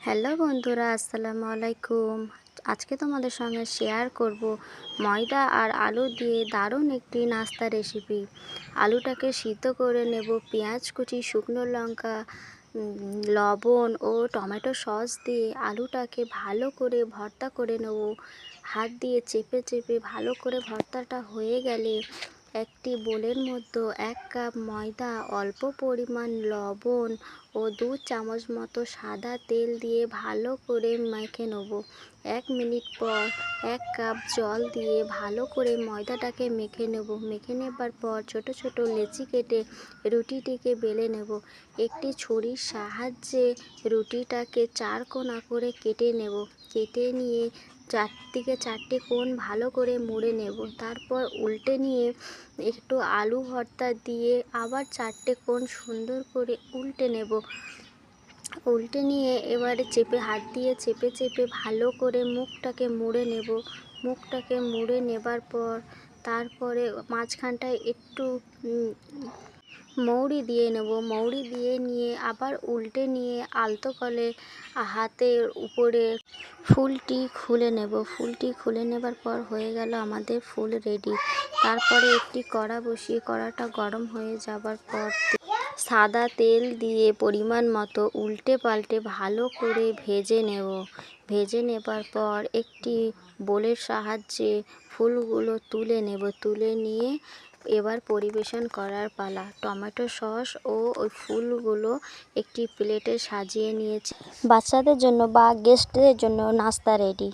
Hello বন্ধুরা, আসসালামু আলাইকুম। আজকে তোমাদের সঙ্গে শেয়ার করব ময়দা আর আলু দিয়ে দারুণ একটি নাস্তা রেসিপি। আলুটাকে সিদ্ধ করে নেব, পেঁয়াজ কুচি, শুকনো লঙ্কা, লবণ ও টমেটো সস দিয়ে আলুটাকে ভালো করে ভর্তা করে নেব। হাত দিয়ে চেপে চেপে ভালো করে ভর্তাটা হয়ে গেলে একটি বোলের মধ্যে 1 কাপ ময়দা, অল্প পরিমাণ লবণ ও 2 চামচ মতো সাদা তেল দিয়ে ভালো করে মেখে নেব। 1 মিনিট পর 1 কাপ জল দিয়ে ভালো করে ময়দাটাকে মেখে নেব। মেখে নেবার পর ছোট ছোট লেচি কেটে রুটিটিকে বেলে নেব। একটি ছুরির সাহায্যে রুটিটাকে 4 কোনা করে কেটে নেব। কেটে নিয়ে চারদিকে 4টে কোণ ভালো করে মুড়ে নেব। তারপর উল্টে নিয়ে একটু আলু ভর্তা দিয়ে আবার 4টে কোণ সুন্দর করে উল্টে নেব। উল্টে নিয়ে এবারে হাত দিয়ে চেপে চেপে ভালো করে মুখটাকে মুড়ে নেব। মুখটাকে মুড়ে নেবার পর তারপরে মাঝখানটায় একটু মৌরি দিয়ে নেব। মৌরি দিয়ে নিয়ে আবার উল্টে নিয়ে আলতো করে হাতের উপরে ফুলটি খুলে নেব। ফুলটি খুলে নেবার পর হয়ে গেল আমাদের ফুল রেডি। তারপরে একটি কড়া বসিয়ে কড়াটা গরম হয়ে যাবার পর সাদা তেল দিয়ে পরিমাণ মতো উল্টে পাল্টে ভালো করে ভেজে নেব। ভেজে নেবার পর একটি বোলের সাহায্যে ফুলগুলো তুলে নেব। তুলে নিয়ে এবার পরিবেশন করার পালা। টমেটো সস ও ওই ফুলগুলো একটি প্লেটে সাজিয়ে নিয়েছি। বাচ্চাদের জন্য বা গেস্টদের জন্য নাস্তা রেডি।